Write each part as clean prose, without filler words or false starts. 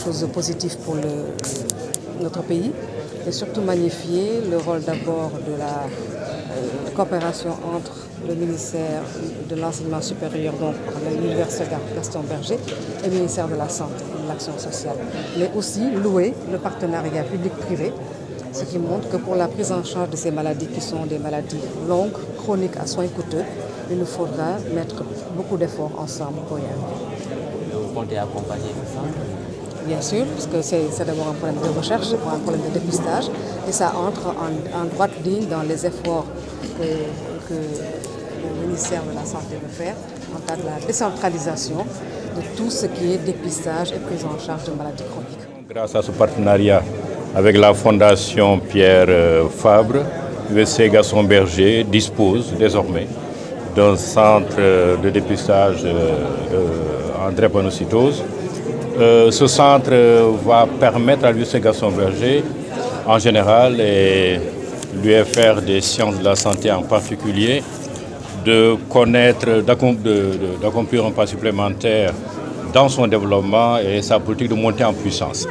chose de positif pour notre pays et surtout magnifier le rôle d'abord de la coopération entre le ministère de l'Enseignement supérieur, donc l'Université Gaston Berger, et le ministère de la Santé et de l'Action sociale. Mais aussi louer le partenariat public-privé, ce qui montre que pour la prise en charge de ces maladies qui sont des maladies longues, chroniques à soins coûteux, il nous faudra mettre beaucoup d'efforts ensemble pour y arriver. Vous comptez accompagner le centre? Bien sûr, parce que c'est d'abord un problème de recherche, un problème de dépistage, et ça entre en droite ligne dans les efforts que le ministère de la Santé veut faire en cas de la décentralisation de tout ce qui est dépistage et prise en charge de maladies chroniques. Grâce à ce partenariat avec la Fondation Pierre Fabre, l'USC Gaston Berger dispose désormais d'un centre de dépistage en drépanocytose. Ce centre va permettre à l'USC Gaston Berger en général et l'UFR des sciences de la santé en particulier de connaître, d'accomplir un pas supplémentaire dans son développement et sa politique de montée en puissance.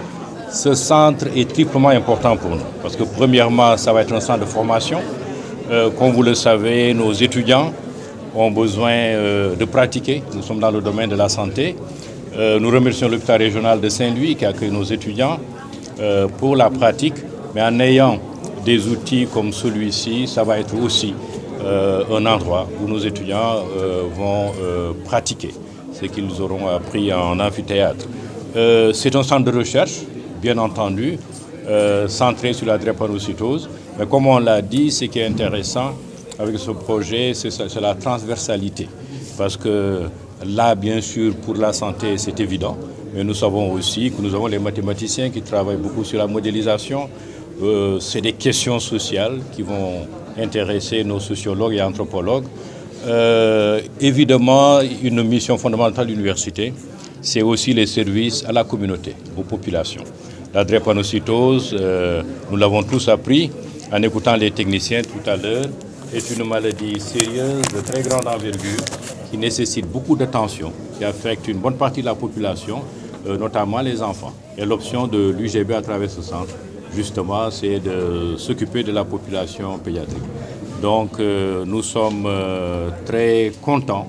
Ce centre est triplement important pour nous parce que premièrement, ça va être un centre de formation. Comme vous le savez, nos étudiants ont besoin de pratiquer. Nous sommes dans le domaine de la santé. Nous remercions l'hôpital régional de Saint-Louis qui accueille nos étudiants pour la pratique, mais en ayant des outils comme celui-ci, ça va être aussi un endroit où nos étudiants vont pratiquer ce qu'ils auront appris en amphithéâtre. C'est un centre de recherche, bien entendu, centré sur la drépanocytose, mais comme on l'a dit, ce qui est intéressant avec ce projet, c'est la transversalité, parce que là, bien sûr, pour la santé, c'est évident, mais nous savons aussi que nous avons les mathématiciens qui travaillent beaucoup sur la modélisation. C'est des questions sociales qui vont intéresser nos sociologues et anthropologues. Évidemment, une mission fondamentale de l'université, c'est aussi les services à la communauté, aux populations. La drépanocytose, nous l'avons tous appris en écoutant les techniciens tout à l'heure, est une maladie sérieuse de très grande envergure qui nécessite beaucoup d'attention, qui affecte une bonne partie de la population, notamment les enfants. Et l'option de l'UGB à travers ce centre, justement, c'est de s'occuper de la population pédiatrique. Donc, nous sommes très contents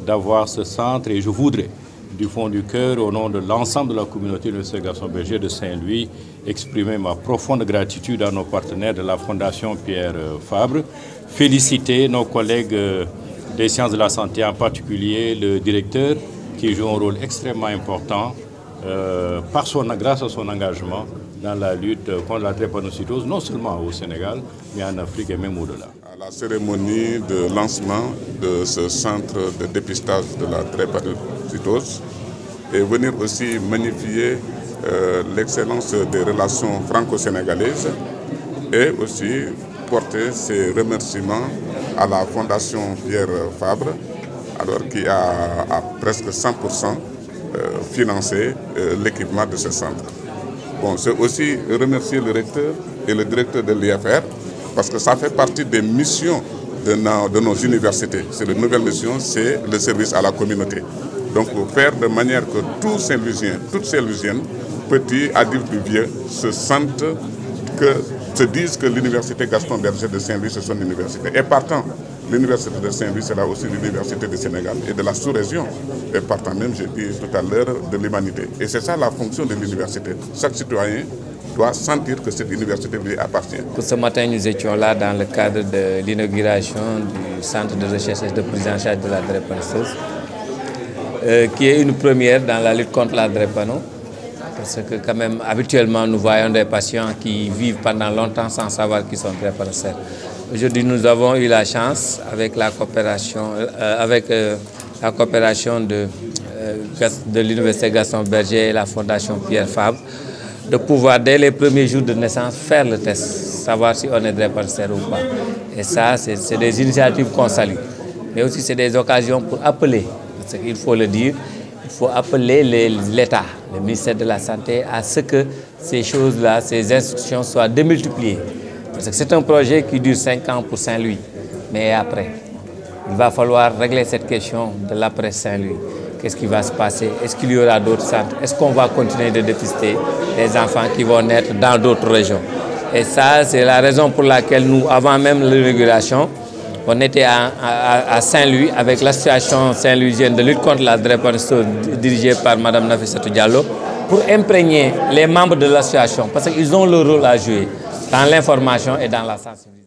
d'avoir ce centre et je voudrais, du fond du cœur, au nom de l'ensemble de la communauté de l'Université Gaston Berger de Saint-Louis, exprimer ma profonde gratitude à nos partenaires de la Fondation Pierre Fabre, féliciter nos collègues des sciences de la santé, en particulier le directeur, qui joue un rôle extrêmement important grâce à son engagement dans la lutte contre la drépanocytose, non seulement au Sénégal, mais en Afrique et même au-delà. À la cérémonie de lancement de ce centre de dépistage de la drépanocytose et venir aussi magnifier l'excellence des relations franco-sénégalaises et aussi porter ses remerciements à la Fondation Pierre Fabre, alors qui a à presque 100% financé l'équipement de ce centre. Bon, c'est aussi remercier le recteur et le directeur de l'IFR parce que ça fait partie des missions de nos universités. C'est une nouvelle mission, c'est le service à la communauté. Donc, faire de manière que tous Saint-Louisiens, toutes Saint-Louisiennes, petits, adultes, vieux, se disent que l'université Gaston Berger de Saint-Louis, c'est son université. Et partant, l'université de Saint-Louis sera aussi l'université du Sénégal et de la sous-région. Et partant même, j'ai dit tout à l'heure, de l'humanité. Et c'est ça la fonction de l'université. Chaque citoyen doit sentir que cette université lui appartient. Ce matin, nous étions là dans le cadre de l'inauguration du centre de recherche et de prise en charge de la drépanocytose, qui est une première dans la lutte contre la drépano. Parce que quand même, habituellement, nous voyons des patients qui vivent pendant longtemps sans savoir qu'ils sont drépanocytaires. Aujourd'hui, nous avons eu la chance, avec la coopération, de l'Université Gaston Berger et la Fondation Pierre Fabre, de pouvoir, dès les premiers jours de naissance, faire le test, savoir si on est drépanocytaire ou pas. Et ça, c'est des initiatives qu'on salue. Mais aussi, c'est des occasions pour appeler, parce qu'il faut le dire, il faut appeler l'État, le ministère de la Santé, à ce que ces choses-là, ces institutions soient démultipliées. Parce que c'est un projet qui dure 5 ans pour Saint-Louis. Mais après, il va falloir régler cette question de l'après Saint-Louis. qu'est-ce qui va se passer? Est-ce qu'il y aura d'autres centres? Est-ce qu'on va continuer de dépister les enfants qui vont naître dans d'autres régions? Et ça, c'est la raison pour laquelle nous, avant même l'inauguration, on était à Saint-Louis avec l'association saint-louisienne de lutte contre la drépanocytose dirigée par Mme Nafissatou Diallo pour imprégner les membres de l'association parce qu'ils ont leur rôle à jouer dans l'information et dans la sensibilisation.